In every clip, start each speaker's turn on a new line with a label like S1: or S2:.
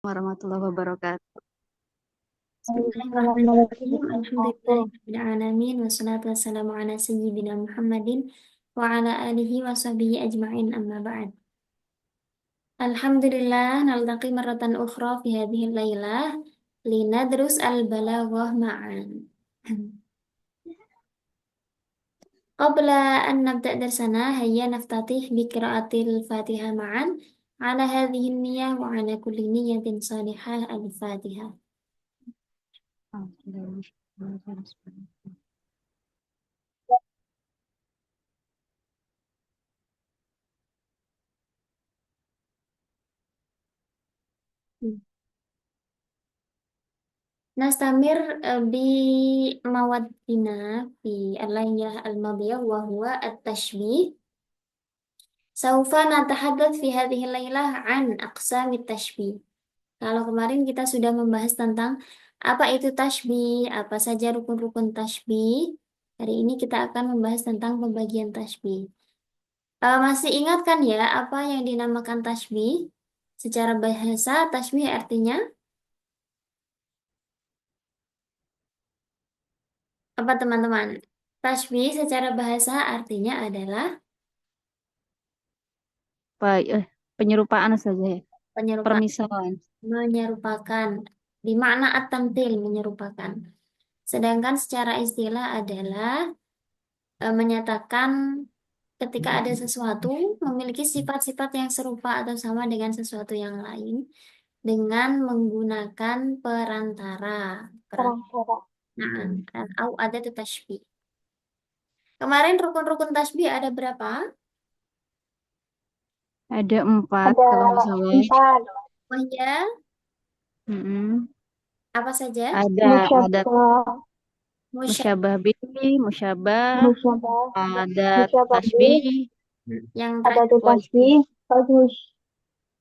S1: Warahmatullahi wabarakatuh.
S2: Bismillahirrahmanirrahim.
S1: Assalamualaikum.
S2: Alhamdulillahirabbil alamin wassalatu wassalamu ala sayyidina Muhammadin wa ala alihi wa sahbihi ajma'in amma ba'd. Alhamdulillah naltaqi marratan ukhra fi hadhihi lailah linadrus al-balaghah ma'an. Qabla an nabda' darsana hayya naftatih bi qiraatil Fatihah ma'an ala hadhihi niyyah wa ala kulli niyyatin salihah al-Fatihah. Nastamir bi mawaddina fi al-layyah al-madiyah wa huwa at-tashbih. Saufa natahaddath fi hadhihi lailah an aqsamit tashbih. Kalau kemarin kita sudah membahas tentang apa itu tashbih, apa saja rukun-rukun tashbih. Hari ini kita akan membahas tentang pembagian tashbih. Masih ingat kan ya apa yang dinamakan tashbih? Secara bahasa tashbih artinya apa teman-teman? Tashbih secara bahasa artinya adalah
S1: Baik, penyerupaan saja ya.
S2: penyerupa,
S1: Permisalan.
S2: menyerupakan, di makna at-tamtsil menyerupakan. Sedangkan secara istilah adalah menyatakan ketika ada sesuatu memiliki sifat-sifat yang serupa atau sama dengan sesuatu yang lain dengan menggunakan perantara. Nah, au ada tuh tashbih. Kemarin rukun-rukun tashbih ada berapa?
S1: Ada 4
S2: Ada
S1: kalau nggak salah.
S2: 4. Oh ya,
S1: Mm-mm.
S2: apa saja?
S1: Ada
S2: Musyabah,
S1: musyabah bihi, musyabah,
S2: musyabah,
S1: ada
S2: musyabah.
S1: tasbih,
S2: Yang
S1: ada
S2: terakhir
S1: wajah,
S2: bagus.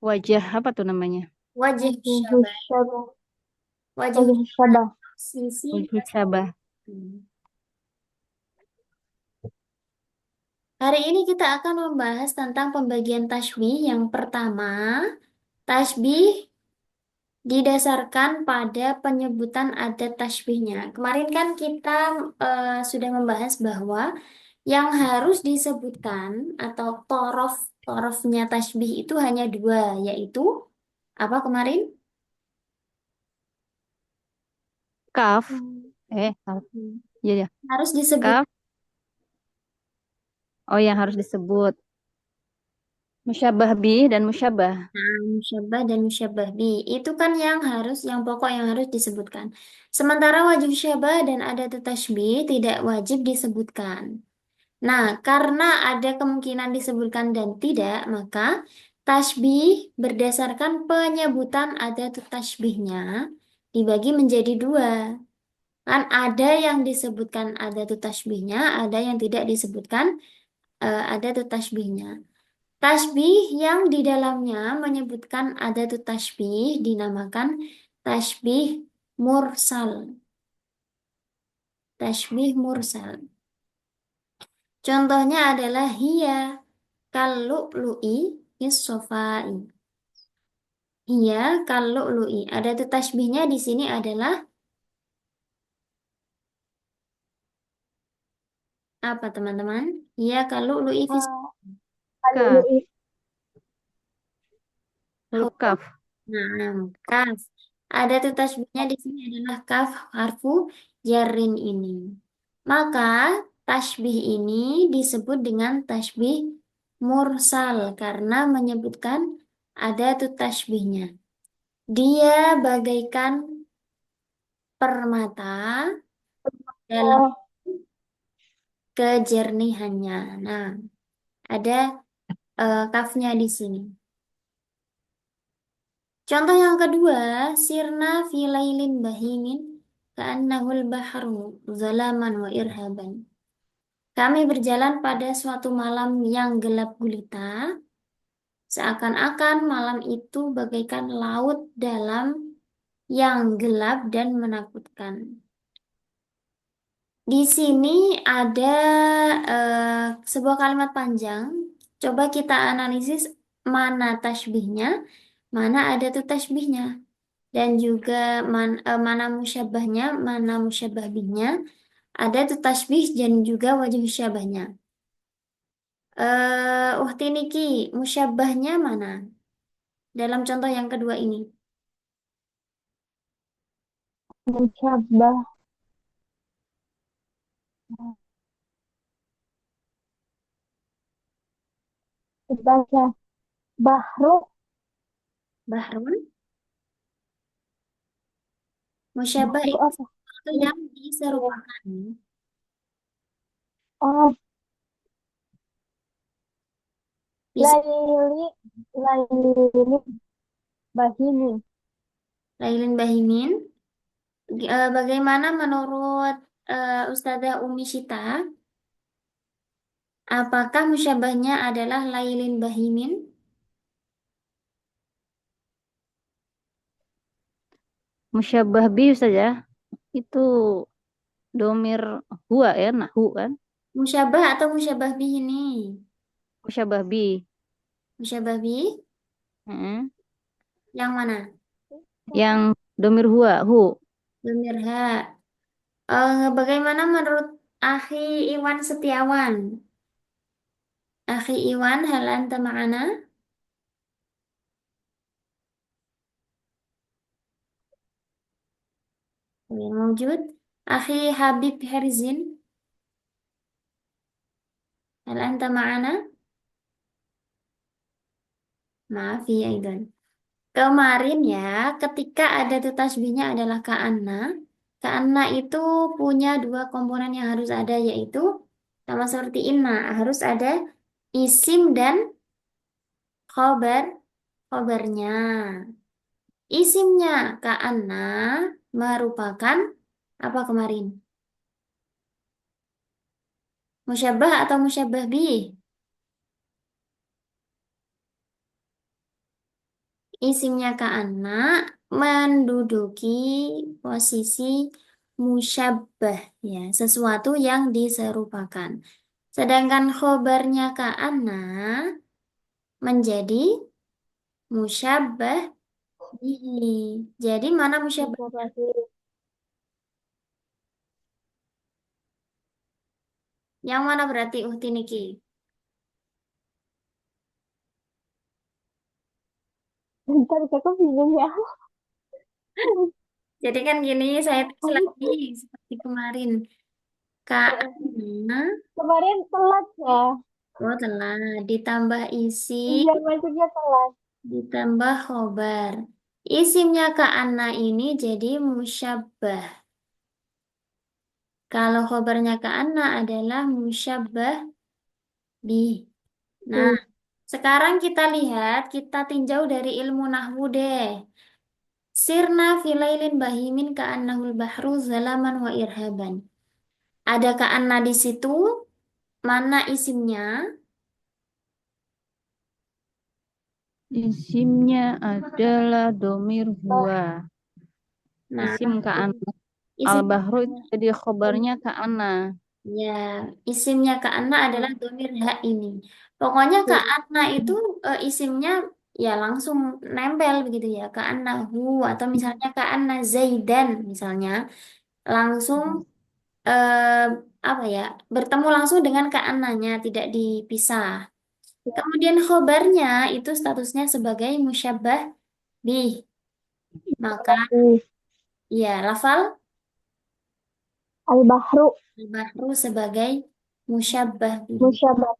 S1: wajah apa tuh namanya?
S2: Wajah syabah. Wajah
S1: Wajah
S2: sisi.
S1: wajah syabah.
S2: Hmm. Hari ini kita akan membahas tentang pembagian tasbih. Yang pertama, tasbih didasarkan pada penyebutan adat tasbihnya. Kemarin kan kita sudah membahas bahwa yang harus disebutkan atau torofnya tasbih itu hanya dua, yaitu apa kemarin?
S1: Kaf,
S2: Hmm.
S1: kaf. Iya ya.
S2: Harus disebut.
S1: Kaf. Oh, yang harus disebut. Musyabah bi dan musyabah.
S2: Nah, musyabah dan musyabah bi itu kan yang pokok yang harus disebutkan. Sementara wajib syabah dan ada tasbih tidak wajib disebutkan. Nah, karena ada kemungkinan disebutkan dan tidak, maka tasbih berdasarkan penyebutan ada tasbihnya dibagi menjadi dua. Kan ada yang disebutkan ada tasbihnya, ada yang tidak disebutkan ada tasbihnya. Tasbih yang di dalamnya menyebutkan ada tasbih dinamakan tasbih mursal. Tasbih mursal. Contohnya adalah hiya kallu'lu'i is-sofai. Hiya kallu'lu'i. Ada tasbihnya di sini adalah apa teman-teman? Hiya kallu'lu'i fis
S1: Kaf, huruf
S2: huruf.
S1: kaf.
S2: Nah, kaf. Ada tasbihnya di sini adalah kaf harfu jarin ini. Maka tasbih ini disebut dengan tasbih mursal karena menyebutkan ada tasbihnya. Dia bagaikan permata dalam kejernihannya. Nah, ada kafnya di sini. Contoh yang kedua, sirna fi lailin bahimin ka'annahul bahru zalaman wa irhaban. Kami berjalan pada suatu malam yang gelap gulita, seakan-akan malam itu bagaikan laut dalam yang gelap dan menakutkan. Di sini ada sebuah kalimat panjang. Coba kita analisis mana tasbihnya, mana ada tuh tasbihnya. dan juga mana musyabbahnya, mana musyabbah bihnya. Ada tuh tasbih dan juga wajib syabahnya. Uhti Niki, musyabbahnya mana? Dalam contoh yang kedua ini.
S1: Musyabah sebagai Bahru.
S2: Bahrun, musyabbah
S1: Bahru
S2: itu
S1: apa?
S2: sesuatu yang diserupakan.
S1: Oh,
S2: Bisa
S1: Laili, Laili Bahini.
S2: Lailin Bahimin. Bagaimana menurut Ustazah Umi Syita? Apakah musyabahnya adalah Lailin Bahimin?
S1: Musyabah bi saja. Itu domir huwa ya, nahu kan?
S2: Musyabah atau musyabah bih ini?
S1: Musyabah bi.
S2: Musyabah bih
S1: Heeh.
S2: yang mana?
S1: Yang domir huwa, hu.
S2: Domir ha. Bagaimana menurut Akhi Iwan Setiawan? Akhi Iwan, hal anta ma'ana? Yang wujud. Akhi Habib Herzin, hal anta ma'ana? Maaf ya, Idan. Kemarin ya, ketika ada tuh tasbihnya adalah ka'anna. Ka'anna itu punya dua komponen yang harus ada, yaitu sama seperti inna, harus ada isim dan khobar, khobarnya. Isimnya ka'anna merupakan apa kemarin? Musyabah atau musyabah bih? Isimnya ka'anna menduduki posisi musyabah, ya, sesuatu yang diserupakan. Sedangkan khobarnya ka'anna menjadi musyabah bihi. Jadi mana musyabahnya? Yang mana berarti Uhti Niki?
S1: Bentar, aku bingung ya.
S2: Jadi kan gini, saya tes lagi seperti kemarin. Ka'anna,
S1: Kemarin telat ya.
S2: oh telah ditambah isi,
S1: Iya, masuknya telat.
S2: ditambah khobar. Isimnya ka'anna ini jadi musyabbah. Kalau khobarnya ka'anna adalah musyabbah bih. Nah, sekarang kita lihat, kita tinjau dari ilmu nahwu deh. Sirna filailin bahimin ka'annahul bahru zalaman wa irhaban. Ada ka'anna di situ, mana isimnya?
S1: Isimnya adalah domir huwa.
S2: Nah,
S1: Isim ka'an.
S2: isim
S1: Al-bahru itu jadi khobarnya ka'ana.
S2: ya, isimnya Kak Anna adalah domir hak ini. Pokoknya Kak Anna itu isimnya ya langsung nempel begitu ya. Kak Anna hu atau misalnya Kak Anna Zaidan misalnya langsung eh, apa ya bertemu langsung dengan Kak Annanya tidak dipisah. Kemudian khobarnya itu statusnya sebagai musyabbah bih. Maka ya lafal
S1: Al-bahru
S2: bahru sebagai musyabbah bih.
S1: musyabah.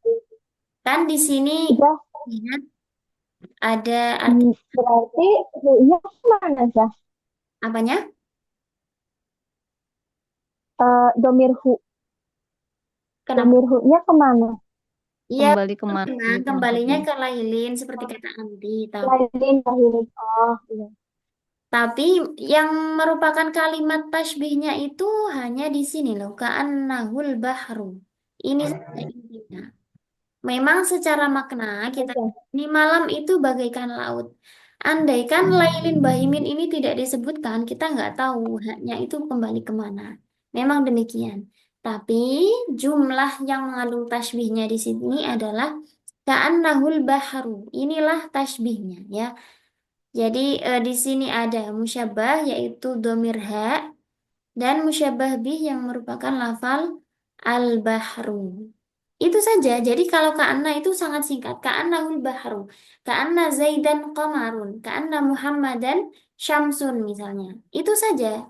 S2: Kan di sini
S1: Udah,
S2: lihat ada arti
S1: berarti hu-nya mana sih?
S2: apanya?
S1: Domir hu.
S2: Kenapa?
S1: Domir hu-nya kemana?
S2: Iya,
S1: Kembali kemana
S2: memang
S1: gitu
S2: kembalinya
S1: maksudnya?
S2: ke lailin seperti kata Andi.
S1: Lain, lain. Oh, iya.
S2: Tapi yang merupakan kalimat tasbihnya itu hanya di sini loh. Ka'annahul bahru. Ini saja intinya. Memang secara makna kita
S1: Oke.
S2: ini malam itu bagaikan laut. Andaikan lailin bahimin ini tidak disebutkan, kita nggak tahu haknya itu kembali kemana. Memang demikian. Tapi jumlah yang mengandung tasbihnya di sini adalah ka'annahul baharu. Inilah tasbihnya ya. Jadi di sini ada musyabbah yaitu domir ha dan musyabbah bih yang merupakan lafal al-bahru. Itu saja. Jadi kalau ka'anna itu sangat singkat. Ka'annahul bahru. Ka'anna zaidan qamarun. Ka'anna muhammadan syamsun misalnya. Itu saja.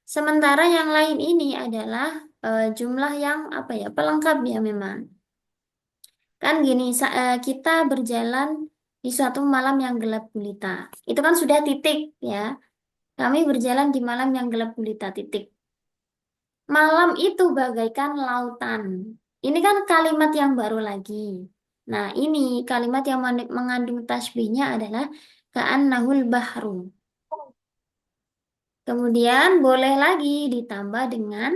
S2: Sementara yang lain ini adalah jumlah yang apa ya, pelengkap ya memang. Kan gini, kita berjalan di suatu malam yang gelap gulita. Itu kan sudah titik ya. Kami berjalan di malam yang gelap gulita titik. Malam itu bagaikan lautan. Ini kan kalimat yang baru lagi. Nah, ini kalimat yang mengandung tasbihnya adalah ka'annahul bahru. Kemudian boleh lagi ditambah dengan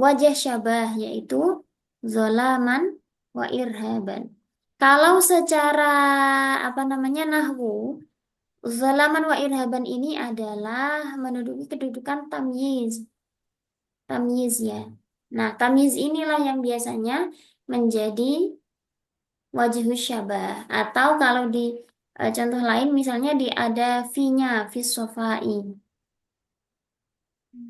S2: wajah syabah yaitu zolaman wa irhaban. Kalau secara apa namanya nahwu, zolaman wa irhaban ini adalah menduduki kedudukan tamyiz, tamyiz ya. Nah, tamyiz inilah yang biasanya menjadi wajhus syabah atau kalau di contoh lain misalnya di ada fi-nya, fis sofai.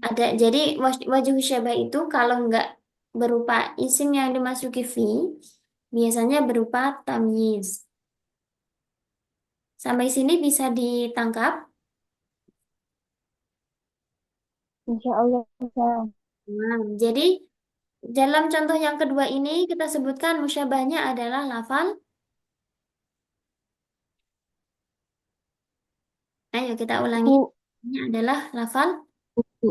S2: Ada, jadi wajah syabah itu kalau nggak berupa isim yang dimasuki fi, biasanya berupa tamyiz. Sampai sini bisa ditangkap.
S1: Insya Allah bisa.
S2: Nah, jadi dalam contoh yang kedua ini kita sebutkan musyabahnya adalah lafal. Ayo kita ulangi.
S1: Hu,
S2: Ini adalah lafal.
S1: hu,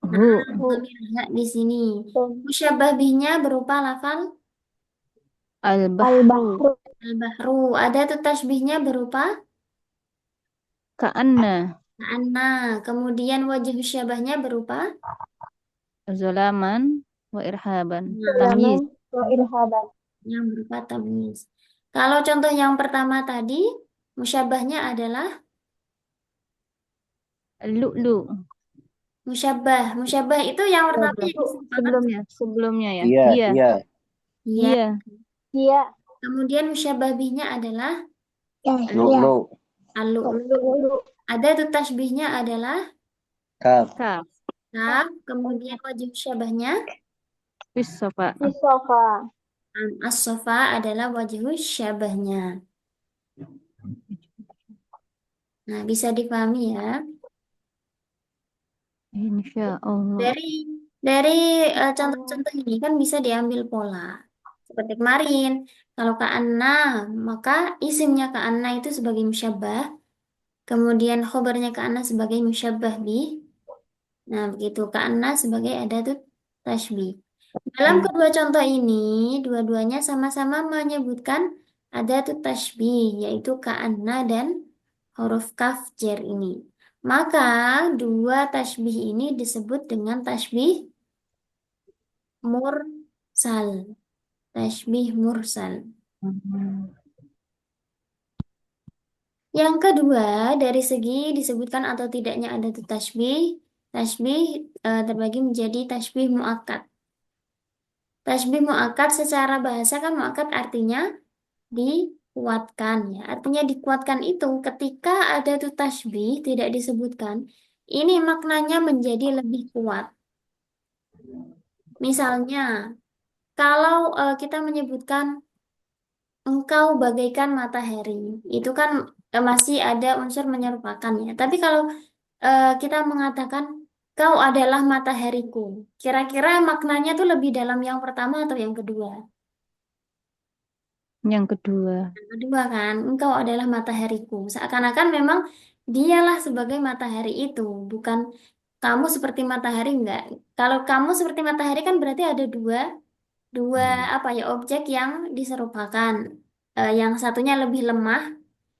S2: Nah,
S1: hu.
S2: dhamir ha di sini. Musyabah bihnya berupa lafal
S1: Al-bahru.
S2: al-bahru. Ada tuh tasbihnya berupa
S1: Ka'anna.
S2: anna. Kemudian wajah syabahnya berupa
S1: Zolaman wa irhaban.
S2: nah,
S1: Tamyiz.
S3: Wa irhaban.
S2: yang berupa tamyiz. Kalau contoh yang pertama tadi, musyabahnya adalah
S1: Lu'lu.
S2: musyabah. Musyabah itu yang pertama
S1: Syabah.
S2: yang disebutkan.
S1: Sebelumnya ya.
S4: Iya,
S1: Iya.
S4: iya.
S2: Iya.
S1: Iya.
S3: Iya.
S2: Kemudian musyabah bihnya adalah
S3: Ya,
S4: Lu,
S3: iya.
S4: lu.
S2: al-lu'lu.
S3: Lu.
S2: Ada tuh tasbihnya adalah
S4: Kaf.
S1: Kaf.
S2: kaf. Kemudian wajib syabahnya
S1: Fis sofa.
S3: Isofa.
S2: as-sofa adalah wajib syabahnya. Nah, bisa dipahami ya.
S1: Insya Allah.
S2: Dari contoh-contoh ini kan bisa diambil pola. Seperti kemarin, kalau Ka'anna, maka isimnya Ka'anna itu sebagai musyabbah, kemudian khobarnya Ka'anna sebagai musyabbah bih. Nah, begitu Ka'anna sebagai adatut tasbih. Dalam kedua contoh ini, dua-duanya sama-sama menyebutkan adatut tasbih, yaitu Ka'anna dan huruf kaf jer ini. Maka dua tasbih ini disebut dengan tasbih mursal. Tasbih mursal. Yang kedua, dari segi disebutkan atau tidaknya ada tuh tasbih, tasbih terbagi menjadi tasbih muakkad. Tasbih muakkad secara bahasa kan muakkad artinya dikuatkan ya. Artinya dikuatkan itu ketika ada tuh tasbih tidak disebutkan, ini maknanya menjadi lebih kuat. Misalnya, kalau kita menyebutkan engkau bagaikan matahari, itu kan masih ada unsur menyerupakan ya. Tapi kalau kita mengatakan kau adalah matahariku, kira-kira maknanya tuh lebih dalam yang pertama atau yang kedua?
S1: Yang kedua.
S2: Yang kedua kan, engkau adalah matahariku. Seakan-akan memang dialah sebagai matahari itu, bukan kamu seperti matahari enggak. Kalau kamu seperti matahari kan berarti ada dua dua apa ya objek yang diserupakan. Yang satunya lebih lemah,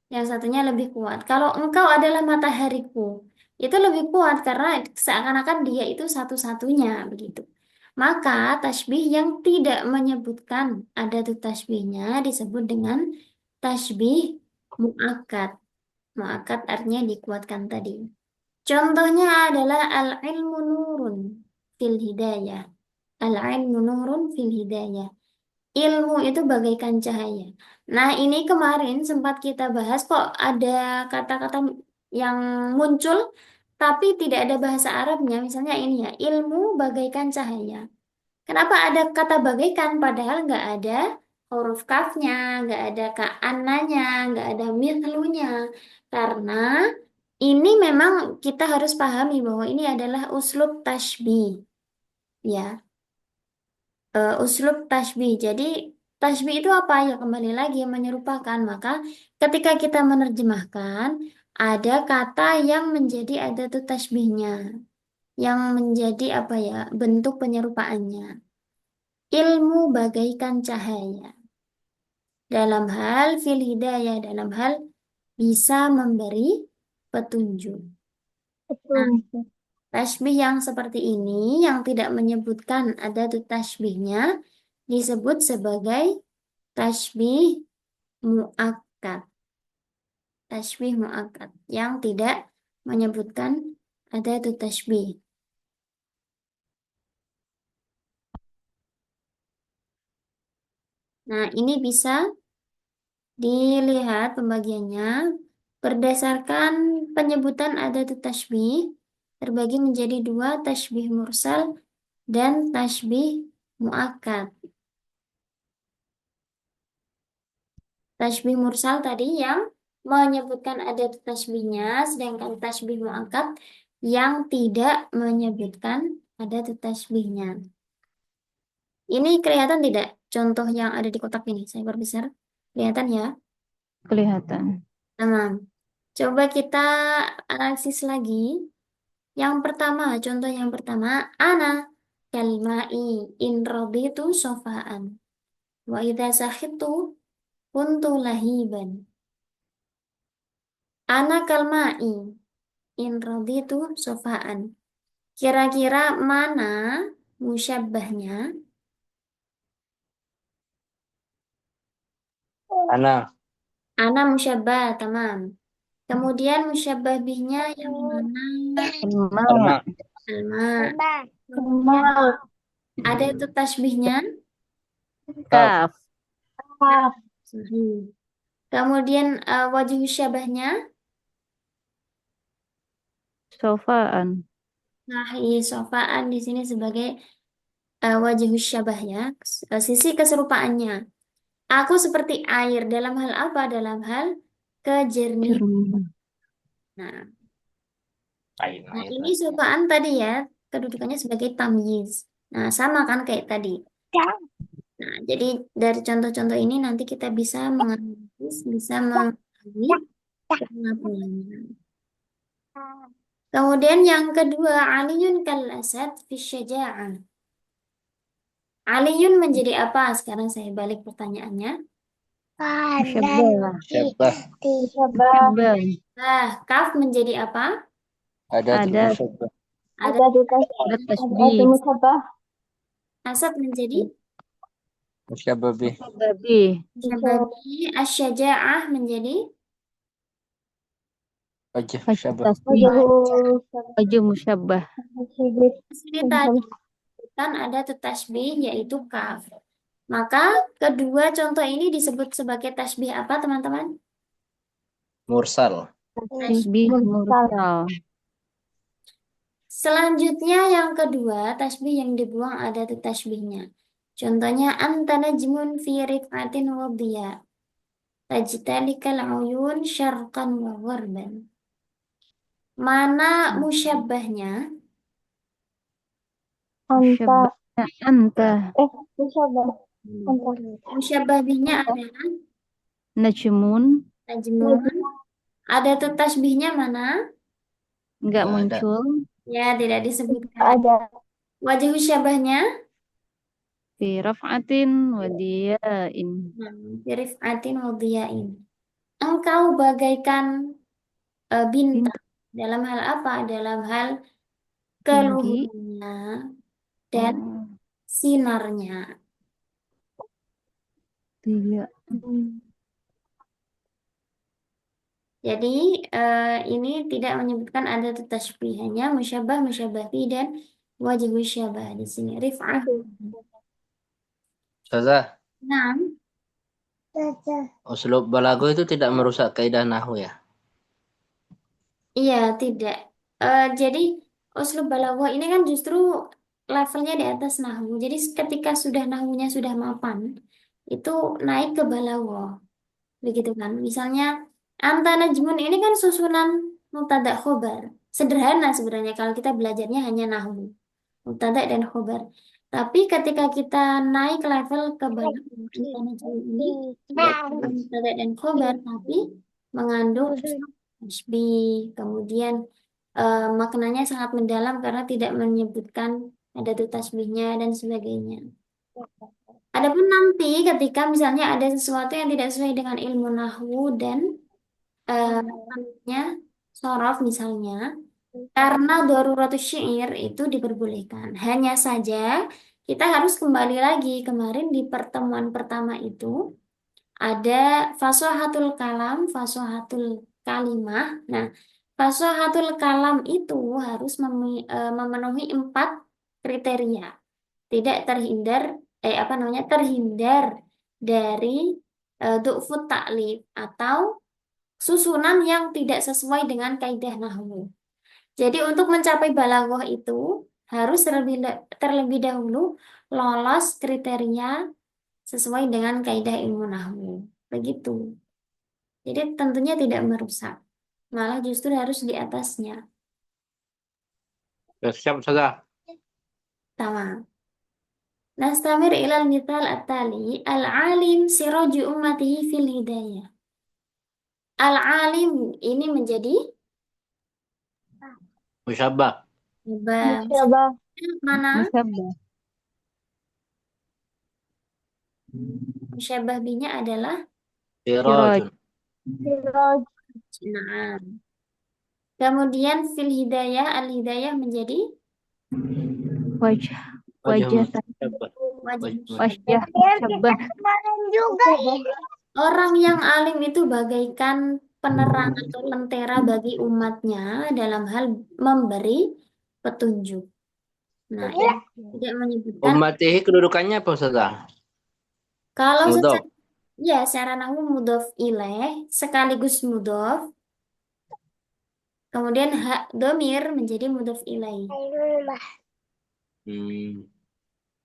S2: yang satunya lebih kuat. Kalau engkau adalah matahariku, itu lebih kuat karena seakan-akan dia itu satu-satunya begitu. Maka tasbih yang tidak menyebutkan ada tuh tasbihnya disebut dengan tasbih muakkad. Muakkad artinya dikuatkan tadi. Contohnya adalah al-ilmu nurun fil hidayah. Al-ilmu nurun fil hidayah. Ilmu itu bagaikan cahaya. Nah, ini kemarin sempat kita bahas kok ada kata-kata yang muncul tapi tidak ada bahasa Arabnya. Misalnya ini ya, ilmu bagaikan cahaya. Kenapa ada kata bagaikan padahal nggak ada huruf kafnya, nggak ada ka'annanya, nggak ada mithlunya. Karena ini memang kita harus pahami bahwa ini adalah uslub tashbih, ya. Uslub tashbih. Jadi tashbih itu apa ya? Kembali lagi menyerupakan. Maka ketika kita menerjemahkan ada kata yang menjadi adatut tashbihnya, yang menjadi apa ya? Bentuk penyerupaannya. Ilmu bagaikan cahaya. Dalam hal fil hidayah, dalam hal bisa memberi petunjuk. Nah,
S3: Betul.
S2: tasbih yang seperti ini yang tidak menyebutkan adatut tasbihnya disebut sebagai tasbih muakkad. Tasbih muakkad yang tidak menyebutkan adatut tasbih. Nah, ini bisa dilihat pembagiannya berdasarkan penyebutan adatut tasbih terbagi menjadi dua, tasbih mursal dan tasbih muakkad. Tasbih mursal tadi yang menyebutkan adatut tasbihnya, sedangkan tasbih muakkad yang tidak menyebutkan adatut tasbihnya. Ini kelihatan tidak contoh yang ada di kotak ini? Saya perbesar. Kelihatan ya?
S1: Kelihatan.
S2: Nah, coba kita analisis lagi. Yang pertama, contoh yang pertama, ana kalmai in raditu sofaan. Wa idza sakhitu kuntu lahiban. Ana kalmai in raditu sofaan. Kira-kira mana musyabbahnya?
S4: Ana.
S2: Ana musyabbah, tamam. Kemudian musyabbah bihnya yang mana?
S1: Alma.
S4: Alma.
S2: Alma. Kemudian ada itu tasbihnya.
S4: Kaf.
S1: Kaf.
S3: Kaf.
S2: Sahih. Kemudian wajah syabahnya.
S1: Sofaan.
S2: Sahih. Sofaan di sini sebagai wajah syabah ya. Sisi keserupaannya. Aku seperti air dalam hal apa? Dalam hal kejernih.
S1: Jernih.
S2: Nah,
S4: Air,
S2: nah
S4: air.
S2: ini sofaan tadi ya. Kedudukannya sebagai tamyiz. Nah, sama kan kayak tadi. Nah, jadi dari contoh-contoh ini nanti kita bisa menganalisis, bisa mengetahui pengapaiannya. Kemudian yang kedua, Aliyun kal asad fi syaja'ah. Aliyun menjadi apa? Sekarang saya balik pertanyaannya.
S1: Musyabbah.
S4: Syabbah.
S3: Musyabah.
S2: Kaf menjadi apa?
S4: Ada
S1: Ada
S4: syabbah.
S2: Ada
S1: ada
S3: Ada
S1: tasbih.
S3: musyabah.
S2: asad menjadi
S4: Musyabbah bih.
S1: Babi.
S2: syababi, asyaja'ah menjadi
S4: Wajah
S1: Wajah
S4: syabbah.
S1: tasbih.
S3: Wajah
S1: Wajah musyabbah.
S3: musyabah.
S2: di sini tadi kan ada tasbih yaitu kaf. Maka kedua contoh ini disebut sebagai tasbih apa, teman-teman?
S4: Mursal.
S1: Tasbih mursal.
S2: Selanjutnya yang kedua, tasbih yang dibuang ada tasbihnya. Contohnya anta najmun fi rif'atin wa dhiya. Tajtalikal uyun syarqan wa gharban. Mana musyabbahnya?
S3: Anta.
S1: Musyabbahnya anta.
S3: Musyabah. Anta.
S2: Musyabbah bihnya adalah
S1: Najmun.
S2: najmun. Ada tasbihnya mana?
S1: Enggak
S4: Nggak ada.
S1: muncul.
S2: Ya, tidak disebutkan.
S3: Ada.
S2: Wajah syabahnya?
S1: Fi raf'atin wa diyain.
S2: Fi rif'atin wa dhiyain. Engkau bagaikan bintang. Dalam hal apa? Dalam hal
S1: Tinggi.
S2: keluhurnya dan
S1: Oh,
S2: sinarnya.
S1: tiga.
S2: Jadi ini tidak menyebutkan ada tasbih, hanya musyabah, musyabahi dan wajah syabah di sini. Rif'ah.
S4: Ustazah,
S2: Nah,
S4: Uslub balago itu tidak merusak kaidah nahwu ya.
S2: iya, tidak. Jadi, uslub balaghah ini kan justru levelnya di atas nahwu. Jadi, ketika sudah nahwunya sudah mapan, itu naik ke balaghah. Begitu kan? Misalnya, anta najmun ini kan susunan mubtada khobar. Sederhana sebenarnya kalau kita belajarnya hanya nahwu. Mubtada dan khobar. Tapi ketika kita naik level ke balaghah, anta najmun ini tidak cuma mubtada dan khobar, tapi mengandung tasbih, kemudian maknanya sangat mendalam karena tidak menyebutkan ada tuh tasbihnya dan sebagainya. Adapun nanti ketika misalnya ada sesuatu yang tidak sesuai dengan ilmu nahwu dan namanya sorof misalnya, karena daruratus syair itu diperbolehkan. Hanya saja kita harus kembali lagi kemarin di pertemuan pertama itu ada fasohatul kalam, fasohatul kalimah. Nah, fasohatul kalam itu harus memenuhi 4 kriteria. Tidak terhindar, apa namanya, terhindar dari du'fut taklif atau susunan yang tidak sesuai dengan kaidah nahwu. Jadi untuk mencapai balaghah itu harus terlebih dahulu lolos kriteria sesuai dengan kaidah ilmu nahwu. Begitu. Jadi tentunya tidak merusak, malah justru harus di atasnya.
S4: Siap saja.
S2: Tamam. Nastamir ilal mithal at-tali al-alim siraju ummatihi fil hidayah. Al-alim ini menjadi
S4: Musyabbah.
S2: bang.
S3: Musyabah.
S2: Mana?
S1: Musyabbah.
S2: Musyabah binya adalah
S4: Sirajun.
S3: Siraj.
S2: nah. Kemudian fil hidayah al-hidayah menjadi
S1: Wajah.
S4: Wajah
S1: Wajah.
S2: wajah.
S4: musyabbah.
S1: Wajah. Musyabbah.
S3: juga.
S2: Orang yang alim itu bagaikan penerang atau lentera bagi umatnya dalam hal memberi petunjuk. Nah, ini tidak menyebutkan
S4: Ummatihi kedudukannya apa Ustazah?
S2: kalau
S4: Mudhof.
S2: secara nahwu mudhof ilaih sekaligus mudhof, kemudian hak domir menjadi mudhof ilaih.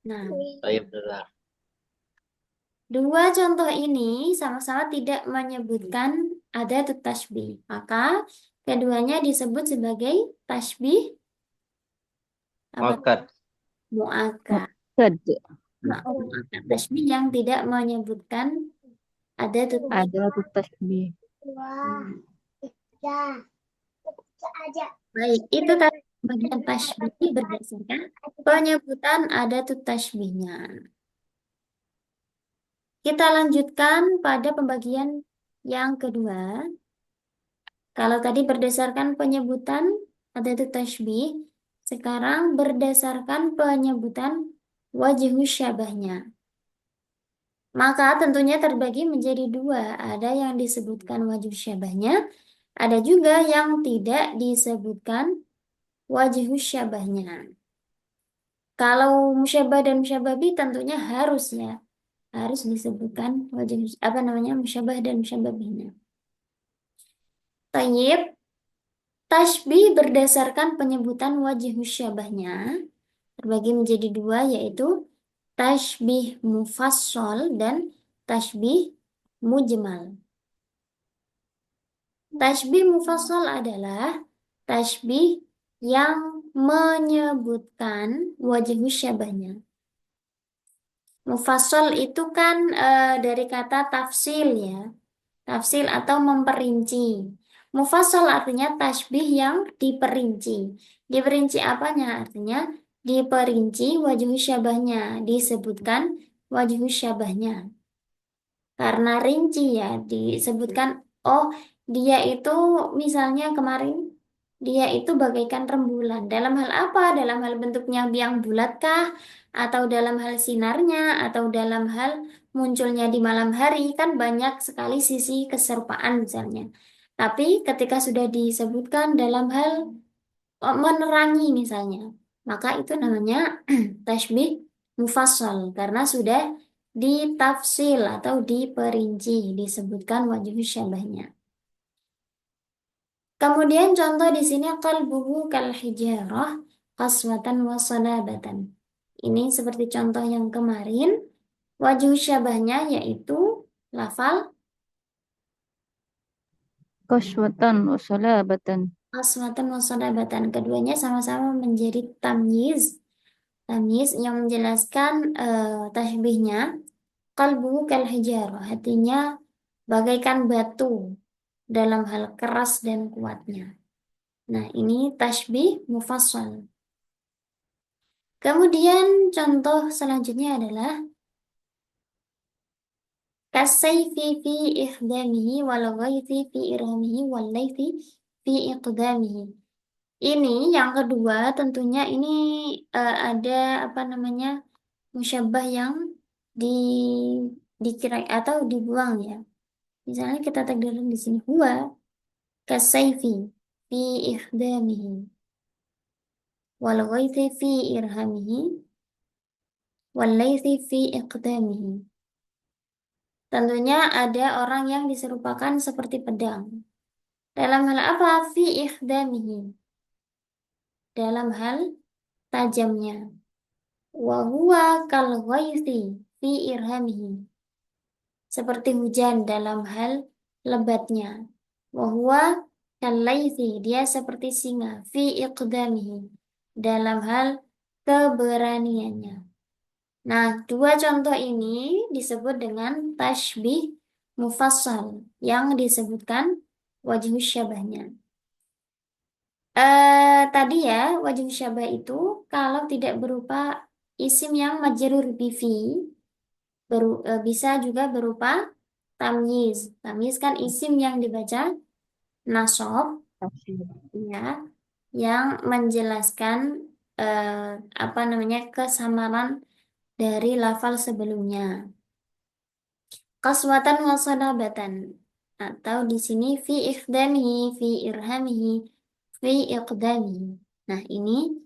S2: Nah,
S4: Baik, Ustazah.
S2: dua contoh ini sama-sama tidak menyebutkan ada tasbih. Maka keduanya disebut sebagai tasbih apa?
S4: Muakkad.
S2: Mu'akkad.
S1: Tad.
S2: Nah, mu'akkad tasbih yang tidak menyebutkan ada tasbih.
S1: Ada tuh tasbih.
S2: Baik, itu tadi bagian tasbih berdasarkan penyebutan ada tasbihnya. Kita lanjutkan pada pembagian yang kedua. Kalau tadi berdasarkan penyebutan ada tasbih, sekarang berdasarkan penyebutan wajhu syabahnya. Maka tentunya terbagi menjadi 2. Ada yang disebutkan wajhu syabahnya, ada juga yang tidak disebutkan wajhu syabahnya. Kalau musyabah dan musyabah tentunya harus disebutkan wajhu musyabah dan musyabahnya. Tayyib, tasbih berdasarkan penyebutan wajhu syabahnya terbagi menjadi 2, yaitu tasbih mufassal dan tasbih mujmal. Tasbih mufassal adalah tasbih yang menyebutkan wajhu syabahnya. Mufassal itu kan dari kata tafsil ya. Tafsil atau memperinci. Mufassal artinya tasbih yang diperinci. Diperinci apanya? Artinya diperinci wajhu syabahnya, disebutkan wajhu syabahnya. Karena rinci ya, disebutkan oh dia itu misalnya kemarin dia itu bagaikan rembulan. Dalam hal apa? Dalam hal bentuknya biang bulatkah? Atau dalam hal sinarnya? Atau dalam hal munculnya di malam hari? Kan banyak sekali sisi keserupaan misalnya. Tapi ketika sudah disebutkan dalam hal menerangi misalnya, maka itu namanya tasbih mufassal karena sudah ditafsil atau diperinci, disebutkan wajhu syabahnya. Kemudian contoh di sini qalbuhu kal hijarah qaswatan wa salabatan. Ini seperti contoh yang kemarin, wajhu syabahnya yaitu lafal
S1: Qaswatan wa salabatan.
S2: qaswatan wa salabatan. Keduanya sama-sama menjadi tamyiz. Tamyiz yang menjelaskan tasbihnya qalbuhu kal hijarah, hatinya bagaikan batu dalam hal keras dan kuatnya. Nah, ini tasbih mufassal. Kemudian contoh selanjutnya adalah kasayfi fi ikhdamihi wal ghaithi fi irhamihi wal laythi fi iqdamihi. Ini yang kedua tentunya ini ada apa namanya musyabbah yang di dikira atau dibuang ya. Misalnya kita takdirin di sini huwa kasayfi fi ikhdamihi wal ghaithi fi irhamihi wal laythi fi iqdamihi. Tentunya ada orang yang diserupakan seperti pedang. Dalam hal apa? Fi ikhdamihi. Dalam hal tajamnya. Wa huwa kal ghaithi fi irhamihi. Seperti hujan dalam hal lebatnya. Wa huwa kal laythi. Dia seperti singa. Fi iqdamihi. Dalam hal keberaniannya. Nah, dua contoh ini disebut dengan tashbih mufassal yang disebutkan wajhu syabahnya. Tadi ya, wajhu syabah itu kalau tidak berupa isim yang majrur bi fi, bisa juga berupa tamyiz. Tamyiz kan isim yang dibaca nasab ya, yang menjelaskan apa namanya kesamaran dari lafal sebelumnya. Qaswatan wa salabatan. Atau di sini fi ikhdamihi, fi irhamihi, fi iqdamihi. Nah, ini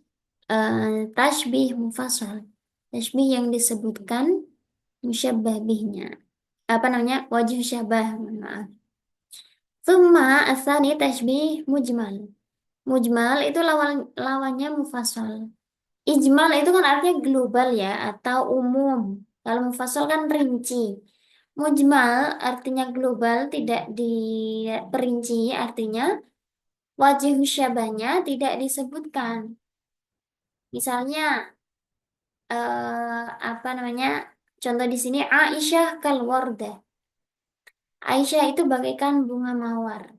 S2: tashbih mufassal. Tashbih yang disebutkan musyabbah bihnya. Apa namanya? Wajh syabah, mohon maaf. Thumma asani tashbih mujmal. Mujmal itu lawannya mufassal. Ijmal itu kan artinya global ya atau umum. Kalau mufassal kan rinci. Mujmal artinya global, tidak diperinci, artinya wajih syabahnya tidak disebutkan. Misalnya apa namanya? Contoh di sini Aisyah kal wardah. Aisyah itu bagaikan bunga mawar.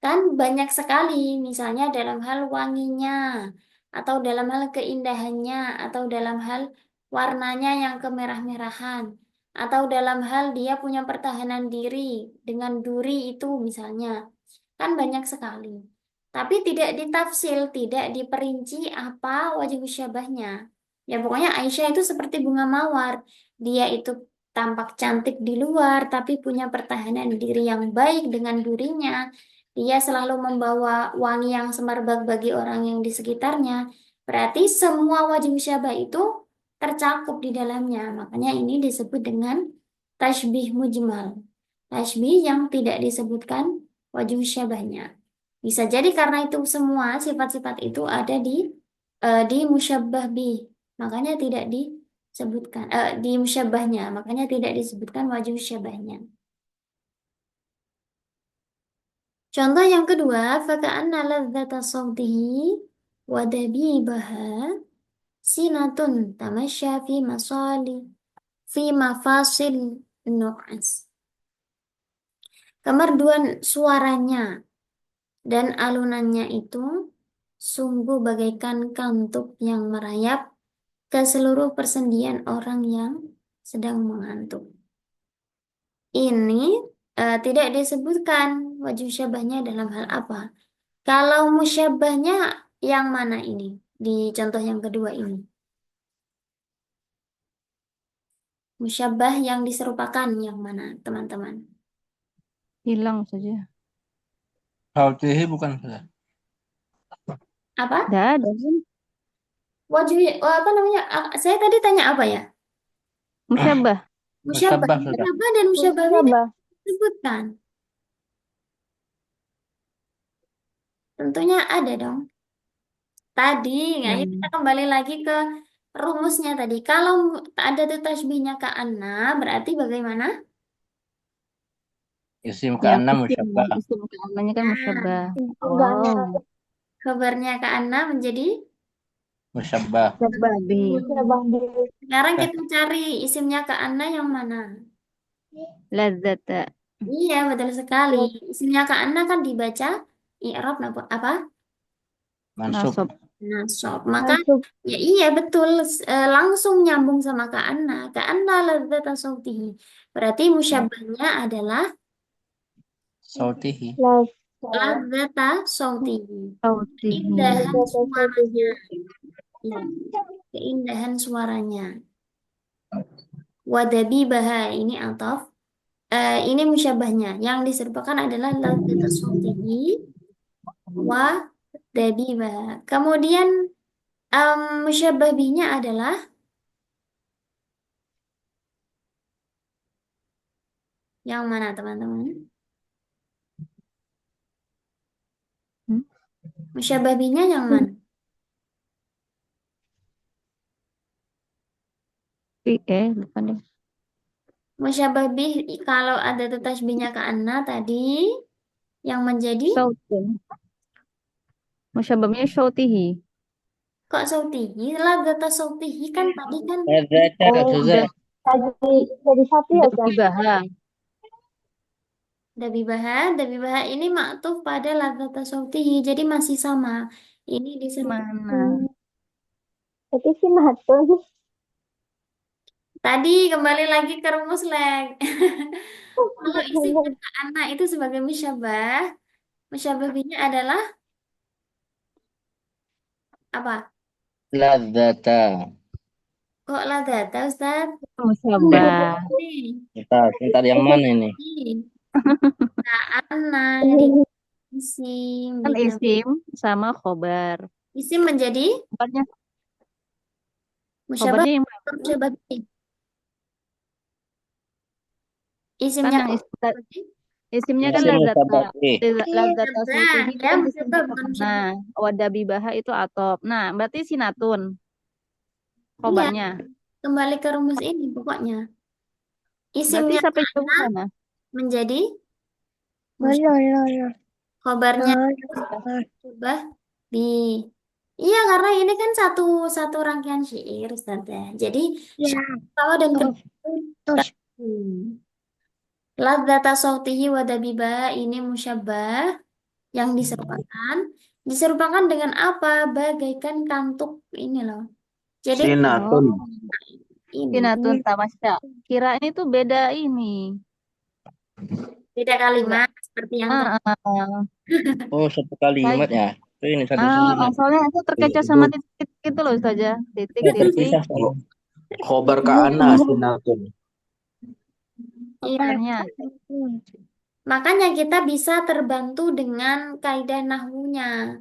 S2: Kan banyak sekali, misalnya dalam hal wanginya, atau dalam hal keindahannya, atau dalam hal warnanya yang kemerah-merahan, atau dalam hal dia punya pertahanan diri dengan duri itu misalnya. Kan banyak sekali. Tapi tidak ditafsil, tidak diperinci apa wajah syabahnya. Ya pokoknya Aisyah itu seperti bunga mawar. Dia itu tampak cantik di luar, tapi punya pertahanan diri yang baik dengan durinya. Dia selalu membawa wangi yang semerbak bagi orang yang di sekitarnya. Berarti semua wajib syabah itu tercakup di dalamnya. Makanya ini disebut dengan tashbih mujmal. Tashbih yang tidak disebutkan wajib syabahnya. Bisa jadi karena itu semua sifat-sifat itu ada di musyabbah bih. Makanya tidak disebutkan di musyabbahnya. Makanya tidak disebutkan wajib syabahnya. Contoh yang kedua, faka'anna ladzata sawtihi wa dabibaha sinatun tamasya fi mafasil nu'as. Kemerduan suaranya dan alunannya itu sungguh bagaikan kantuk yang merayap ke seluruh persendian orang yang sedang mengantuk. Ini tidak disebutkan wajib syabahnya dalam hal apa. Kalau musyabbahnya yang mana ini? Di contoh yang kedua ini. Musyabbah yang diserupakan yang mana, teman-teman?
S1: Hilang saja.
S4: Sautihi bukan Ustazah.
S2: Apa?
S1: Tidak ada kan?
S2: Wajib, apa namanya? Saya tadi tanya apa ya?
S1: Musyabbah.
S2: Musyabah.
S4: Musyabah sudah.
S2: Musyabah dan musyabah bih
S3: Musyabah.
S2: disebutkan. Tentunya ada dong. Tadi, nah ini kita kembali lagi ke rumusnya tadi. Kalau ada tuh tasbihnya ke anna, berarti bagaimana?
S4: Isim ke
S1: Yang
S4: enam
S1: isim,
S4: musyabah.
S1: isim keananya kan
S2: Nah,
S1: musyabah.
S3: Juga
S1: Oh,
S2: kabarnya ke anna menjadi.
S4: Musyabah.
S1: musyabah bi.
S3: musyabah bi.
S2: Sekarang
S4: Dah.
S2: kita cari isimnya ke anna yang mana?
S1: Ladzata.
S2: Iya, betul sekali. Isimnya ke anna kan dibaca i'rab apa?
S4: Mansub.
S1: Nasab.
S2: Nasab. Maka
S3: Masuk.
S2: ya iya betul. Langsung nyambung sama ke anna. Ke anna ladzata sautihi. Berarti musyabahnya adalah
S4: Sautihi.
S3: Lasa.
S2: ladzata sautihi.
S1: Sautihi.
S2: Keindahan
S3: Lasa
S2: suaranya.
S3: sautihi.
S2: Iya, keindahan suaranya. Wadabibaha ini ataf. Ini musyabahnya. Yang diserupakan adalah ladzata sautihi wa dabibaha. Kemudian musyabah bihnya adalah yang mana teman-teman?
S1: Hmm?
S2: Musyabah bihnya yang mana?
S1: Bukan deh.
S2: Musyabah bih kalau ada tasbihnya ke anna tadi yang menjadi
S1: Sautun. Musyabahnya sautihi.
S2: kok sautihi? Ladzata sautihi kan tadi kan
S4: Ladzata
S1: Oh,
S4: Zuza.
S3: Jadi satu ya, Kak?
S1: dabibaha.
S2: dabibaha ini maktuf pada ladzata sautihi jadi masih sama. Ini diserupai.
S1: Mana?
S3: Tapi si Mahatun.
S2: Tadi kembali lagi ke rumus leg. Kalau isimnya ke anak itu sebagai musyabah, musyabah bihnya adalah apa?
S4: Ladzata.
S2: Kok ladzata, Ustaz?
S1: Musyabah.
S2: Nih,
S4: Sebentar yang mana ini?
S2: anak di isim
S1: Kan
S2: ditambah
S1: isim sama khobar.
S2: isim menjadi
S1: Khobarnya,
S2: musyabah
S1: khobarnya yang
S2: atau musyabah bih.
S1: kan
S2: Isimnya
S1: yang
S2: kok
S1: isim, isimnya kan
S4: Isim
S1: lazata.
S4: musyabah bih.
S1: Lazata
S2: musyabah
S1: sultihi itu
S2: ya
S1: kan
S2: musyabah
S1: isimnya
S2: bukan
S1: kan.
S2: musyabah.
S1: Nah, wadabibaha itu atop. Nah, berarti sinatun
S2: Iya,
S1: khobarnya.
S2: kembali ke rumus ini pokoknya.
S1: Berarti
S2: Isimnya
S1: sampai jauh
S2: karena
S1: mana?
S2: menjadi
S3: Loyo, loyo.
S2: khobarnya musyabah bi. Iya, karena ini kan satu satu rangkaian syair, Ustaz ya. Jadi
S3: Ya,
S2: syair pertama dan kedua itu
S3: terus.
S2: ladzata sautihi wa dabiba ini musyabah yang diserupakan dengan apa? Bagaikan kantuk ini loh. Jadi
S1: Oh,
S4: Sinatun.
S2: ini
S1: sinatun tamasya. Kira ini tuh beda ini.
S2: beda
S1: Enggak.
S2: kalimat seperti yang
S1: Ah,
S2: terakhir.
S1: ah, ah.
S4: Oh, satu kalimat
S1: Baik.
S4: ya. Itu ini satu susunan.
S1: Soalnya itu terkecoh sama titik-titik gitu loh saja. Titik-titik
S4: Terpisah sama khobar ke ana sinatun.
S2: Iya,
S1: kabarnya.
S2: makanya kita bisa terbantu dengan kaidah nahwunya.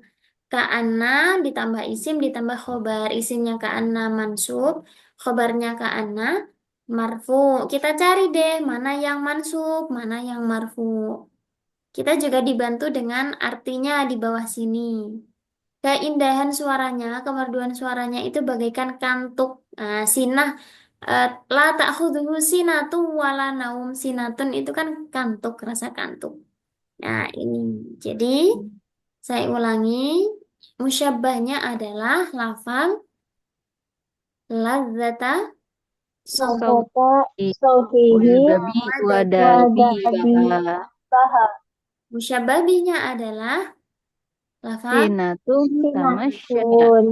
S2: Ka'anna ditambah isim ditambah khobar. Isimnya ka'anna mansub, khobarnya ka'anna marfu. Kita cari deh mana yang mansub, mana yang marfu. Kita juga dibantu dengan artinya di bawah sini. Keindahan suaranya, kemerduan suaranya itu bagaikan kantuk. Sinah la ta'khudhuhu sinatun wala naum. Sinatun itu kan kantuk, rasa kantuk. Nah, ini. Jadi, saya ulangi. Musyabbahnya adalah lafal ladzata saut.
S1: Sauti
S3: Ladzata sautihi
S1: wadabi wadabi
S3: wadabi
S1: baha.
S3: baha.
S2: Musyabbah bihnya adalah lafal.
S1: Sinatun tamasya.
S3: Sinatun.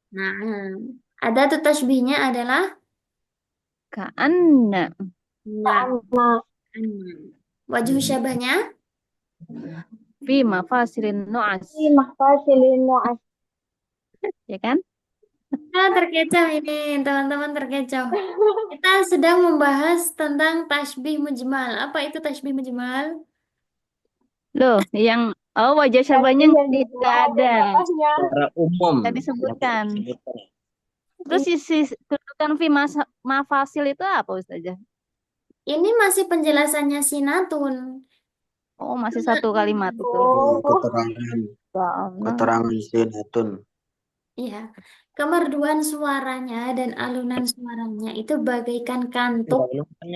S2: Nah, ada tuh tasbihnya adalah
S1: Ka'anna.
S2: nah.
S3: Ka'anna.
S2: Wajah syabahnya
S1: Fi mafasilin nu'as.
S3: Fi mahfasilin mu'as.
S1: Ya kan?
S2: terkecoh ini teman-teman terkecoh. Kita sedang membahas tentang tasbih mujmal. Apa itu tasbih mujmal?
S1: Loh, yang wajah syabahnya
S3: Tasbih yang
S1: nggak
S3: dibuat
S1: ada.
S3: contohnya.
S4: Secara umum.
S1: Nggak
S4: Yang
S1: disebutkan.
S4: disebutkan.
S1: Terus isi kedudukan fi mafasil itu apa Ustazah?
S2: Ini masih penjelasannya sinatun.
S1: Oh, masih satu kalimat itu.
S3: Oh,
S4: Keterangan
S1: Ya Allah.
S4: keterangan sinatun.
S2: Iya, kemerduan suaranya dan alunan suaranya itu bagaikan kantuk.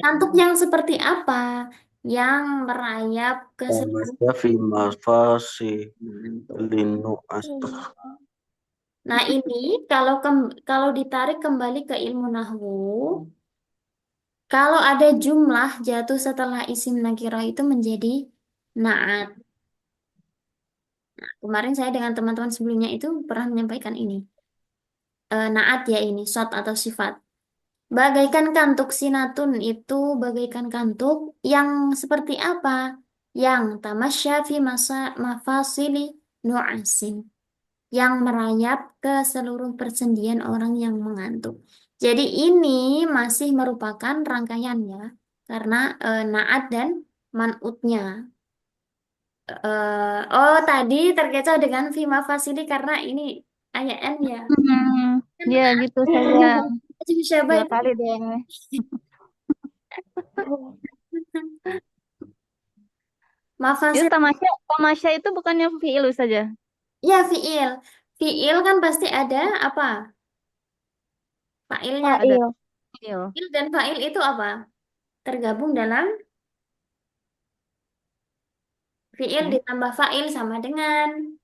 S2: Kantuk yang seperti apa? Yang merayap ke seluruh
S4: Tamasya fi mafasi
S2: kantuk.
S4: linu astah.
S2: Nah, ini kalau ditarik kembali ke ilmu nahwu, kalau ada jumlah jatuh setelah isim nakirah itu menjadi naat. Kemarin saya dengan teman-teman sebelumnya itu pernah menyampaikan ini. Naat ya ini, short atau sifat. Bagaikan kantuk sinatun itu bagaikan kantuk yang seperti apa? Yang tamasya fi mafasili nu'asin. Yang merayap ke seluruh persendian orang yang mengantuk. Jadi ini masih merupakan rangkaian ya. Karena naat dan man'utnya. Oh tadi terkecoh dengan fi mafasili karena ini ayat N ya.
S1: Ya gitu saja.
S2: Siapa
S1: 2 kali deh. Itu
S2: Mafasil.
S1: tamasya itu bukannya fi'il saja.
S2: Ya, fiil. Fiil kan pasti ada apa? Failnya.
S1: Ada
S3: fa'il.
S1: fi'il.
S2: Fiil dan fail itu apa? Tergabung dalam fiil
S1: Hmm.
S2: ditambah fail sama dengan.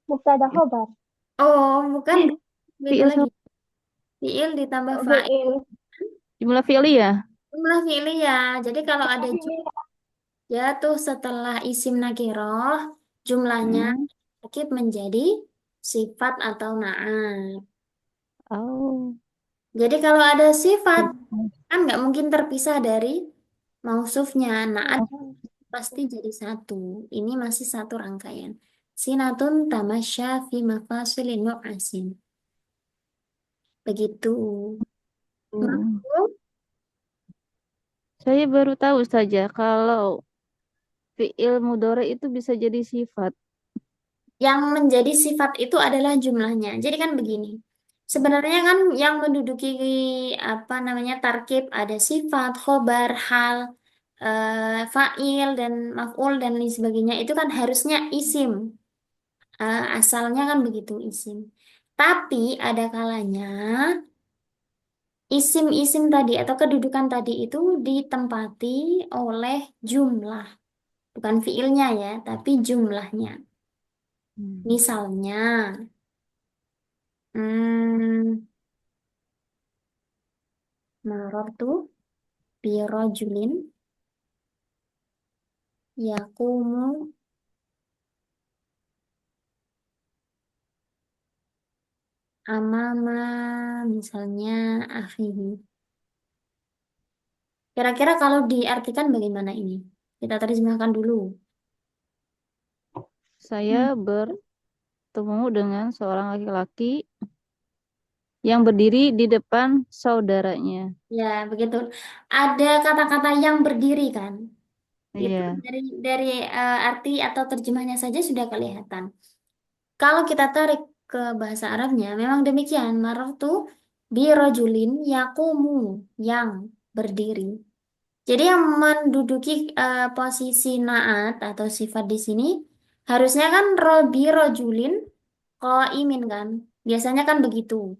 S3: Mubtada khobar.
S2: Oh, bukan. Beda
S1: Fi'il
S2: lagi. Fiil ditambah fail.
S3: Fi'il.
S1: jumlah fi'li ya?
S2: Jumlah fiil ya. Jadi kalau ada jatuh setelah isim nakiroh, jumlahnya
S1: Hmm.
S2: akib menjadi sifat atau naat.
S1: Oh.
S2: Jadi kalau ada sifat, kan nggak mungkin terpisah dari mausufnya. Naat pasti jadi satu. Ini masih satu rangkaian. Sinatun tamasya fi mafasilin nu'asin. Begitu.
S1: Hmm.
S2: Mafhum?
S1: Saya baru tahu saja kalau fi'il mudhari itu bisa jadi sifat.
S2: Yang menjadi sifat itu adalah jumlahnya. Jadi kan begini. Sebenarnya kan yang menduduki apa namanya tarkib ada sifat, khobar, hal, fa'il dan maf'ul dan lain sebagainya itu kan harusnya isim. Asalnya kan begitu isim. Tapi ada kalanya isim-isim tadi atau kedudukan tadi itu ditempati oleh jumlah, bukan fiilnya ya, tapi jumlahnya.
S1: Hmm.
S2: Misalnya, hmm, marartu bi rajulin yaqumu amama misalnya akhihi. Kira-kira kalau diartikan bagaimana ini? Kita terjemahkan dulu.
S1: Saya bertemu dengan seorang laki-laki yang berdiri di depan saudaranya.
S2: Ya, begitu. Ada kata-kata yang berdiri kan? Itu
S1: Iya.
S2: dari arti atau terjemahnya saja sudah kelihatan. Kalau kita tarik ke bahasa Arabnya, memang demikian. Marartu bi rajulin yaqumu yang berdiri. Jadi yang menduduki posisi naat atau sifat di sini harusnya kan bi rajulin qaimin kan. Biasanya kan begitu.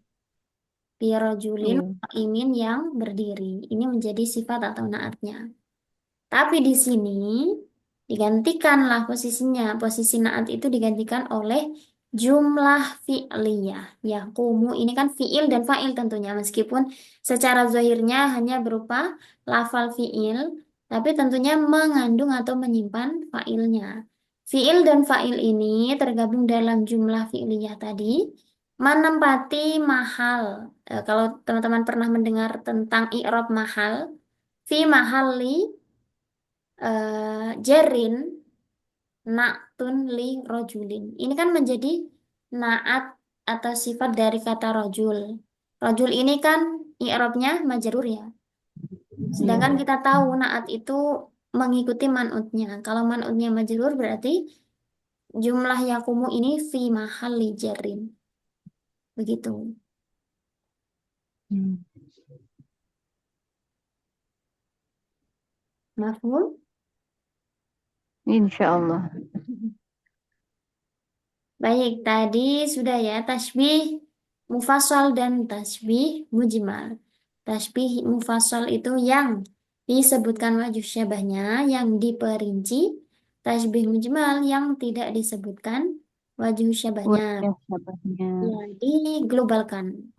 S2: Bi rajulin
S1: Iya.
S2: qaimin yang berdiri. Ini menjadi sifat atau naatnya. Tapi di sini digantikanlah posisinya. Posisi naat itu digantikan oleh jumlah fi'liyah. Ya, kumu ini kan fi'il dan fa'il tentunya. Meskipun secara zahirnya hanya berupa lafal fi'il, tapi tentunya mengandung atau menyimpan fa'ilnya. Fi'il dan fa'il ini tergabung dalam jumlah fi'liyah tadi, menempati mahal. Kalau teman-teman pernah mendengar tentang i'rab mahal, fi mahalli jarin na'tun li rojulin. Ini kan menjadi naat atau sifat dari kata rojul. Rojul ini kan i'rabnya majrur ya. Sedangkan
S1: Iya.
S2: kita tahu naat itu mengikuti man'utnya. Kalau man'utnya majrur berarti jumlah yakumu ini fi mahalli jarin. Begitu.
S1: Hmm.
S2: Mafhum?
S1: Insya Allah.
S2: Baik, tadi sudah ya tasbih mufassal dan tasbih mujmal. Tasbih mufassal itu yang disebutkan wajh syabahnya, yang diperinci. Tasbih mujmal yang tidak disebutkan wajh syabahnya,
S1: Wajah syabahnya.
S2: ya diglobalkan.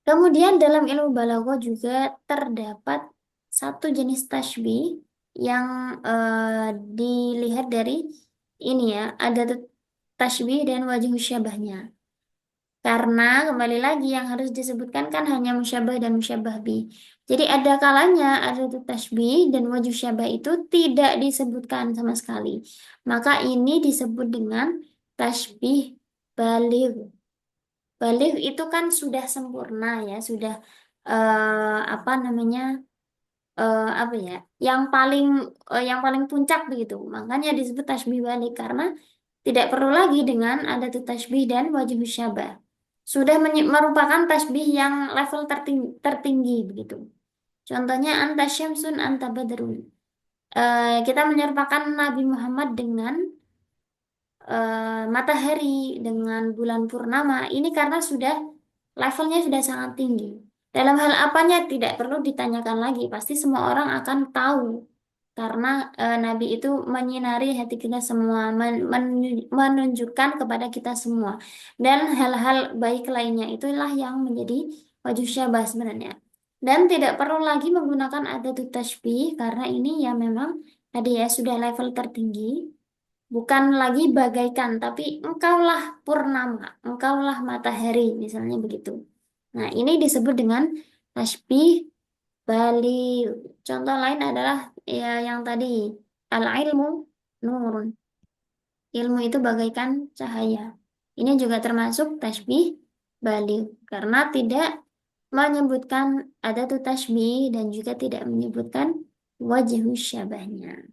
S2: Kemudian dalam ilmu balaghah juga terdapat satu jenis tasbih yang dilihat dari ini ya, ada tasbih dan wajh syabahnya. Karena kembali lagi yang harus disebutkan kan hanya musyabah dan musyabah bih. Jadi ada kalanya ada tasbih dan wajh syabah itu tidak disebutkan sama sekali. Maka ini disebut dengan tasbih baligh. Baligh itu kan sudah sempurna ya, sudah apa namanya? Apa ya? Yang paling puncak begitu. Makanya disebut tasbih baligh karena tidak perlu lagi dengan ada tasbih dan wajib syabah. Sudah merupakan tasbih yang level tertinggi begitu. Contohnya anta syamsun anta badrun. Kita menyerupakan Nabi Muhammad dengan matahari, dengan bulan purnama. Ini karena sudah levelnya sudah sangat tinggi. Dalam hal apanya tidak perlu ditanyakan lagi, pasti semua orang akan tahu. Karena Nabi itu menyinari hati kita semua, menunjukkan kepada kita semua. Dan hal-hal baik lainnya itulah yang menjadi wajh syabah sebenarnya. Dan tidak perlu lagi menggunakan adatut tasbih karena ini ya memang tadi ya sudah level tertinggi. Bukan lagi bagaikan, tapi engkaulah purnama, engkaulah matahari, misalnya begitu. Nah, ini disebut dengan tasbih baligh. Contoh lain adalah ya yang tadi, al-ilmu nurun. Ilmu itu bagaikan cahaya. Ini juga termasuk tasbih baligh karena tidak menyebutkan ada tuh tasbih dan juga tidak menyebutkan wajh syabahnya.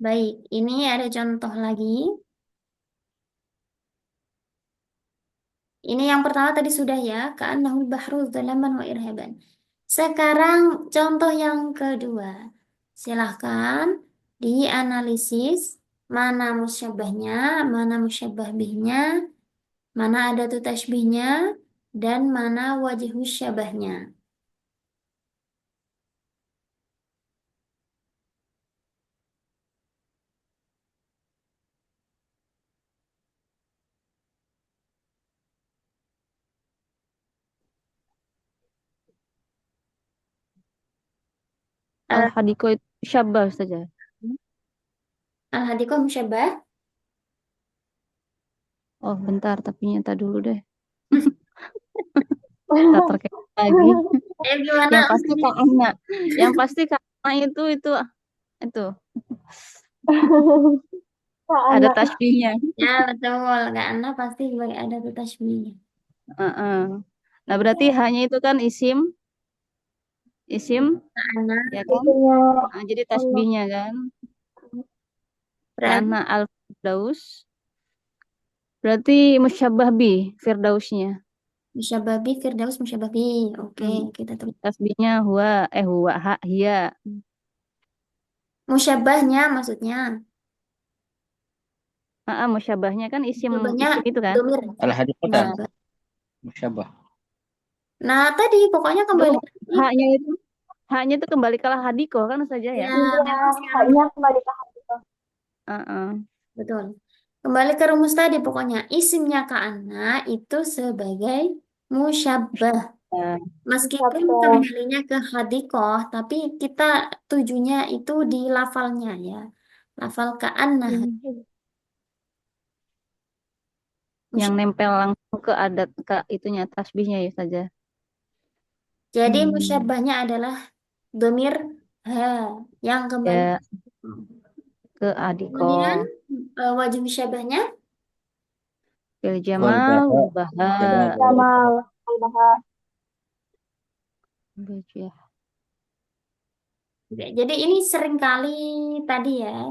S2: Baik, ini ada contoh lagi. Ini yang pertama tadi sudah ya, ka'annahul bahru dzalaman wa irhaban. Sekarang contoh yang kedua. Silahkan dianalisis mana musyabahnya, mana musyabah bihnya, mana ada tuh tasbihnya, dan mana wajih syabahnya. Eh,
S1: Al-Hadiko itu syabah saja.
S2: Al-Hadiqah musyabah.
S1: Oh, bentar, tapi nyata dulu deh. Tak terkait lagi.
S2: Gimana?
S1: Yang pasti Kak Ana. Yang pasti Kak Ana itu
S3: Kak
S1: ada
S3: anak.
S1: tasbihnya.
S2: Ya, betul. Karena pasti ada tuh tasbihnya.
S1: Heeh. Nah, berarti hanya itu kan isim
S2: Karena
S1: ya kan?
S3: Itunya
S1: Nah, jadi
S3: Allah.
S1: tasbihnya kan
S2: berarti
S1: karena al-firdaus berarti musyabbah bi firdausnya.
S2: musyabah bi, Firdaus musyabah bi. Oke,
S1: Hmm.
S2: kita tulis.
S1: Tasbihnya huwa ha hiya.
S2: Musyabahnya maksudnya.
S1: Musyabahnya kan isim
S2: Musyabahnya
S1: isim itu kan?
S2: domir.
S5: Al-Hadiqatan
S1: Nah,
S2: Musyabah.
S5: musyabah.
S2: Nah, tadi pokoknya
S1: itu
S2: kembali lagi.
S1: haknya itu kembali ke hadiko kan saja ya.
S2: Ya,
S3: Iya,
S2: memang sekarang
S3: hanya kembali ke hati.
S1: Heeh.
S2: betul. Kembali ke rumus tadi, pokoknya isimnya Ka'ana itu sebagai musyabah.
S1: Nah,
S2: Meskipun
S3: Sabda.
S2: kembalinya ke hadikoh, tapi kita tujunya itu di lafalnya ya. Lafal Ka'ana.
S1: yang nempel langsung ke adat ke itunya tasbihnya ya saja.
S2: Jadi
S1: Hmm.
S2: musyabahnya adalah domir ha yang kembali.
S1: Ya ke adiko
S2: Kemudian wajib musyabahnya
S1: fil
S5: Wal
S1: jamal
S5: baha
S1: wal baha.
S3: Jamal. Al-Baha.
S1: Bajah.
S2: oke, jadi ini seringkali tadi ya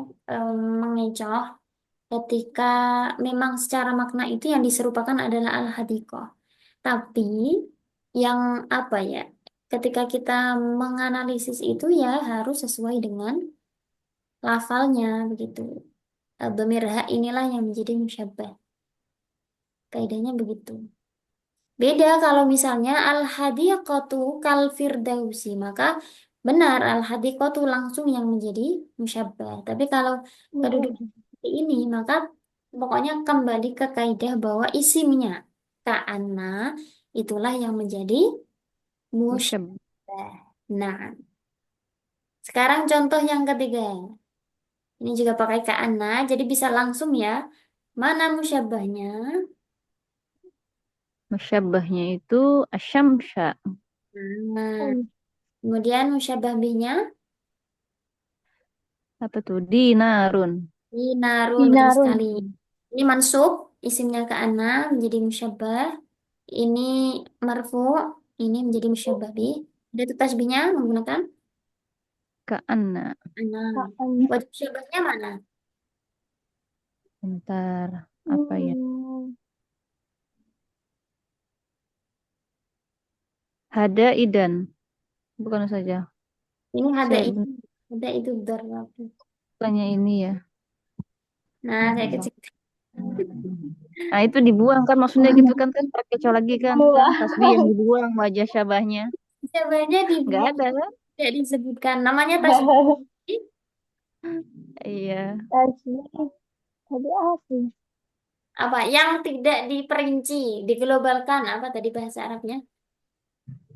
S2: mengecoh ketika memang secara makna itu yang diserupakan adalah al-hadiqah. Tapi yang apa ya? Ketika kita menganalisis itu ya harus sesuai dengan lafalnya begitu. Dhamir ha inilah yang menjadi musyabbah. Kaidahnya begitu. Beda kalau misalnya al-hadiqatu kal firdausi, maka benar al-hadiqatu langsung yang menjadi musyabbah. Tapi kalau kedudukan seperti ini, maka pokoknya kembali ke kaidah bahwa isimnya ka'anna itulah yang menjadi
S1: Musyabbah.
S2: musyabbah. Nah, sekarang contoh yang ketiga. Ini juga pakai ka'anna, jadi bisa langsung ya. Mana musyabbahnya?
S1: Musyabbahnya itu asyamsya.
S2: Nah, kemudian musyabbah bihnya
S1: Apa tuh? Dinarun.
S2: dinarun, betul
S3: Dinarun.
S2: sekali. Ini mansub, isimnya ke ana menjadi musyabbah. Ini marfu, ini menjadi musyabbah bih. Ada tuh tasbihnya menggunakan
S1: Ka'anna.
S2: ana.
S3: Ka'an.
S2: Wajib musyabbahnya mana?
S1: Bentar. Apa ya? Hada idan. Bukan saja.
S2: Ini
S1: Saya ben-
S2: ada itu darab.
S1: bukannya ini ya.
S2: Nah, kayak kecil.
S1: Nah, itu dibuang kan maksudnya gitu kan pakai kecoa lagi kan tasbih yang dibuang wajah syabahnya.
S2: Musyabbahnya
S1: Nggak
S2: dibuang,
S1: ada kan?
S2: tidak disebutkan. Namanya tasbih.
S1: Iya.
S3: Tasbih. Tadi apa?
S2: Apa? Yang tidak diperinci, diglobalkan. Apa tadi bahasa Arabnya?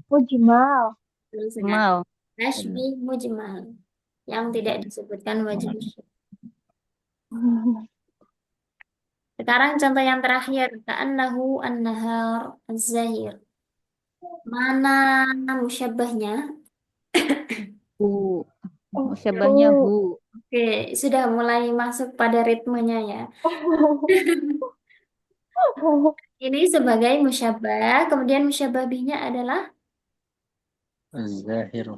S3: Mujmal.
S2: Terus dengan
S1: Mal.
S2: tasbih mujmal. Yang tidak disebutkan wajib syabah. Sekarang contoh yang terakhir, ka'annahu an-nahar az-zahir. Mana musyabbahnya?
S1: Hu. Musyabahnya hu.
S2: Oke, sudah mulai masuk pada ritmenya ya. Ini sebagai musyabbah, kemudian musyabbah bihnya adalah
S5: Zahir.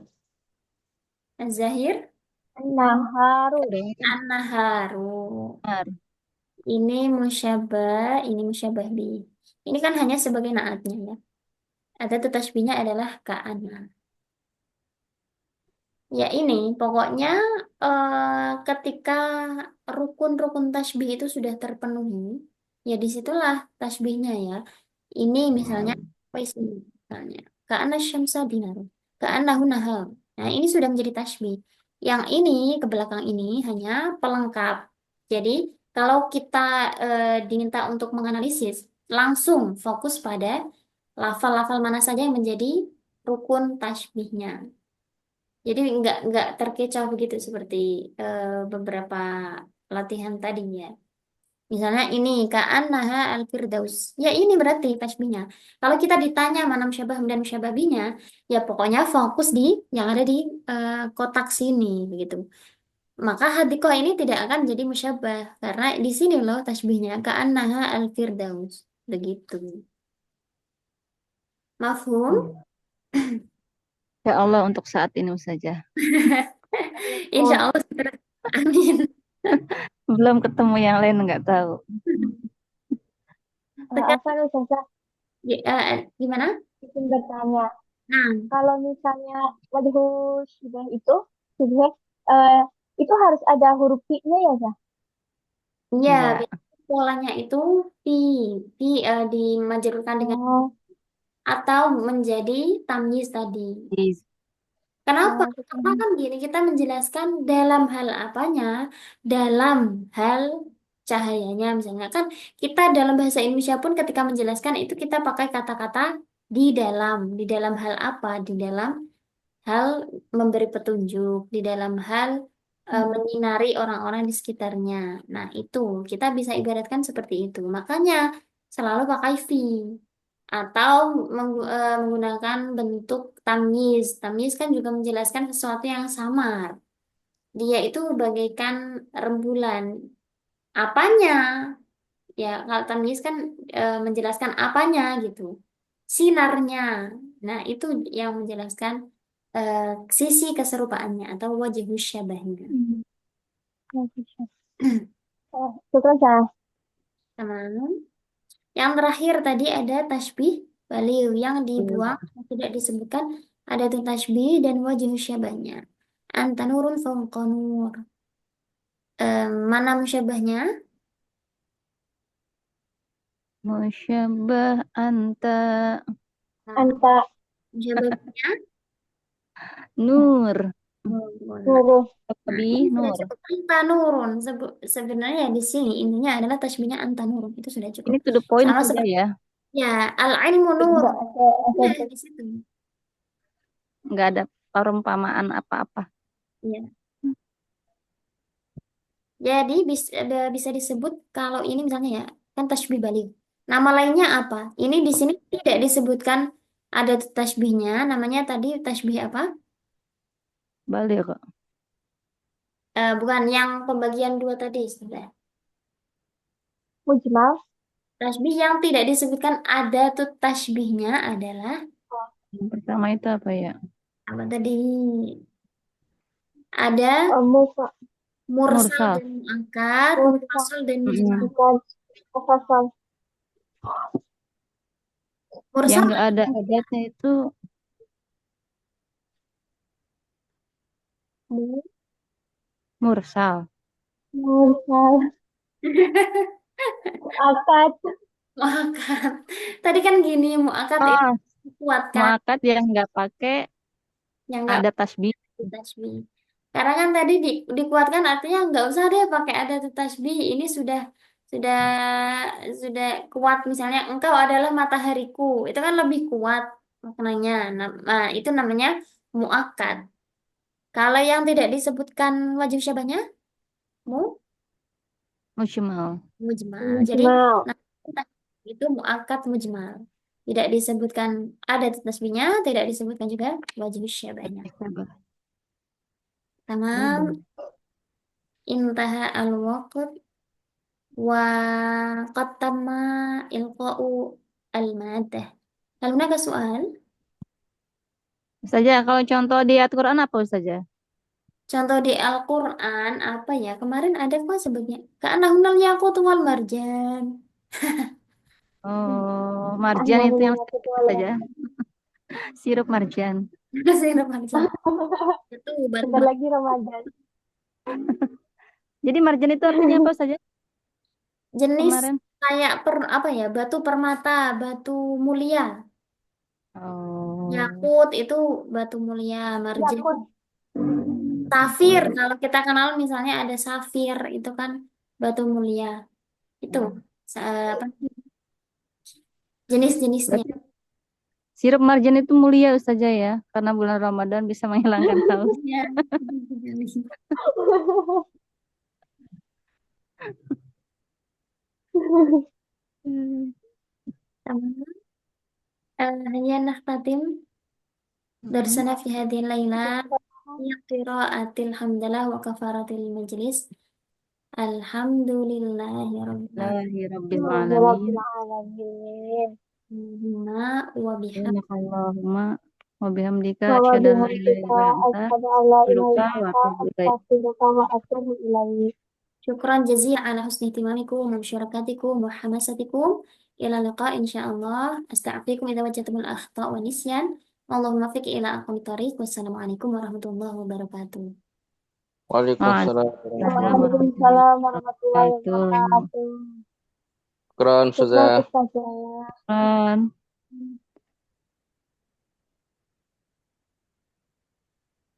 S2: az-zahir,
S3: Naharu.
S2: an-naharu.
S1: Benar.
S2: Ini musyabbah, ini musyabbah bih. Ini kan hanya sebagai naatnya ya. Ada tuh tasbihnya adalah ka'ana. Ya ini, pokoknya ketika rukun-rukun tasbih itu sudah terpenuhi, ya disitulah tasbihnya ya. Ini misalnya, apa isinya? Misalnya, ka'anna syamsa dinaru, ka'annahu nahar. Nah, ini sudah menjadi tasbih. Yang ini, ke belakang ini hanya pelengkap. Jadi, kalau kita diminta untuk menganalisis, langsung fokus pada lafal-lafal mana saja yang menjadi rukun tasbihnya. Jadi nggak terkecoh begitu seperti beberapa latihan tadinya. Misalnya ini ka'annaha al-firdaus. Ya ini berarti tasbihnya. Kalau kita ditanya mana musyabah dan musyababinya, ya pokoknya fokus di yang ada di kotak sini begitu. Maka hadikoh ini tidak akan jadi musyabah karena di sini loh tasbihnya ka'annaha al-firdaus. Begitu. Mafhum?
S1: Ya Allah untuk saat ini saja.
S2: Insya Allah. Amin.
S1: Belum ketemu yang lain nggak tahu.
S2: Sekarang,
S3: Apa nih, Caca?
S2: gimana?
S3: Izin bertanya.
S2: Nah,
S3: Kalau misalnya wajhu syibah itu, syibah, eh, itu harus ada huruf pi-nya ya, Ca?
S2: ya,
S1: Enggak.
S2: polanya itu pi, dimajerurkan dengan
S3: Oh,
S2: atau menjadi tamyiz tadi.
S1: Is.
S2: Kenapa?
S3: oh, gitu.
S2: Karena kan gini, kita menjelaskan dalam hal apanya, dalam hal cahayanya misalnya kan kita dalam bahasa Indonesia pun ketika menjelaskan itu kita pakai kata-kata di dalam hal apa, di dalam hal memberi petunjuk, di dalam hal menyinari orang-orang di sekitarnya. Nah, itu kita bisa ibaratkan seperti itu. Makanya selalu pakai fi atau menggunakan bentuk tamyiz. Tamyiz kan juga menjelaskan sesuatu yang samar. Dia itu bagaikan rembulan. Apanya? Ya, kalau tamyiz kan menjelaskan apanya gitu. Sinarnya. Nah, itu yang menjelaskan eh, sisi keserupaannya atau wajah syabahnya.
S3: Hmm, wajhu syibah. Syukran Syah.
S2: Tamam. Yang terakhir tadi ada tasbih baliw yang dibuang, yang tidak disebutkan ada tuh tasbih dan wajh syabahnya. Anta nurun fawqa nur. Mana musyabahnya?
S1: Musyabah anta
S2: Nah,
S3: Anta
S2: musyabahnya
S1: nur.
S2: nurun.
S3: nurun.
S2: Nah,
S1: Lebih
S2: ini sudah
S1: nur.
S2: cukup. Anta nurun. Sebenarnya di sini intinya adalah tasbihnya anta nurun. Itu sudah cukup.
S1: Ini to the point
S2: Sama
S1: saja
S2: seperti
S1: ya.
S2: ya, al-ilmu nur.
S3: Enggak ada
S2: Sudah di situ.
S1: Nggak ada perumpamaan apa-apa.
S2: Ya. Jadi bisa disebut kalau ini misalnya ya, kan tasbih balik. Nama lainnya apa? Ini di sini tidak disebutkan ada tasbihnya, namanya tadi tasbih apa?
S1: Balik.
S2: Bukan yang pembagian dua tadi, sudah.
S3: mujmal.
S2: Tasbih yang tidak disebutkan ada tuh tasbihnya adalah
S1: Yang pertama itu apa ya?
S2: apa tadi? Ada
S3: Musa.
S2: mursal
S1: Mursal.
S2: dan muangkat,
S3: Musa.
S2: mufassal dan
S1: Mm-mm.
S2: mujmal.
S3: Bukan. Mufassal.
S1: Yang
S2: Mursal
S1: nggak ada adatnya itu
S3: Mu-
S1: mursal.
S3: Mursal. Akad.
S2: muangkat. Tadi kan gini, muangkat itu
S1: Ah,
S2: dikuatkan,
S1: muakat yang nggak pakai
S2: yang enggak
S1: ada tasbih.
S2: tasbih. Karena kan tadi dikuatkan artinya nggak usah deh pakai ada tasbih. Ini sudah sudah kuat. Misalnya engkau adalah matahariku, itu kan lebih kuat maknanya. Nah, itu namanya muakkad. Kalau yang tidak disebutkan wajib syabahnya mu
S1: Mujmal.
S2: mujmal. Jadi
S3: Mujmal.
S2: nah, itu muakkad mujmal. Tidak disebutkan ada tasbihnya, tidak disebutkan juga wajib syabahnya. Tamam. Intaha al-waqt wa qad tamma ilqa'u al-madah. Hal hunaka soal?
S1: Saja kalau contoh di Al-Quran apa saja?
S2: Contoh di Al-Qur'an apa ya? Kemarin ada kok sebutnya. Ka'annahunal yaqut wal marjan.
S1: Oh, marjan
S3: Annahu
S1: itu
S3: lam
S1: yang
S3: yakut
S1: sedikit
S3: wala.
S1: saja. Sirup marjan.
S2: Sirup marjan. Itu batu
S3: Bentar lagi Ramadan.
S1: Jadi marjan itu artinya apa saja
S2: jenis
S1: kemarin?
S2: kayak apa ya? Batu permata, batu mulia.
S1: Oh,
S2: Yakut itu batu mulia, marjan.
S3: Yakut.
S2: Safir, kalau kita kenal misalnya ada safir, itu kan batu mulia. Itu apa jenis-jenisnya.
S1: berarti sirup marjan itu mulia saja ya, karena bulan Ramadan bisa menghilangkan haus.
S2: Ya.
S1: Hmm.
S2: Tamam. هيا نختتم درسنا في هذه الليلة في قراءة الحمد لله وكفارة المجلس الحمد لله رب
S1: Allahi Rabbil
S3: Rabbil
S1: Alamin.
S3: alamin.
S2: العالمين وبحمد
S1: Allahumma wa bihamdika
S3: Wa
S1: asyhadu an la ilaha
S3: bihamdika
S1: illa anta
S3: asyhadu an la ilaha
S1: astaghfiruka
S3: illa
S1: wa
S3: anta
S1: atubu ilaik.
S3: astaghfiruka wa atubu ilaik.
S2: شكرا جزيلا على حسن اهتمامكم ومشاركتكم وحماستكم إلى اللقاء إن شاء الله أستعفيكم إذا وجدتم الأخطاء والنسيان اللهم وفق إلى أقوم الطريق والسلام عليكم ورحمة الله وبركاته.
S5: Waalaikumsalam warahmatullahi
S3: Waalaikumsalam warahmatullahi
S1: Wabarakatuh.
S3: wabarakatuh.
S5: wabarakatuh.
S3: Syukran
S5: Ustazah.
S3: Ustazah.
S1: Kan.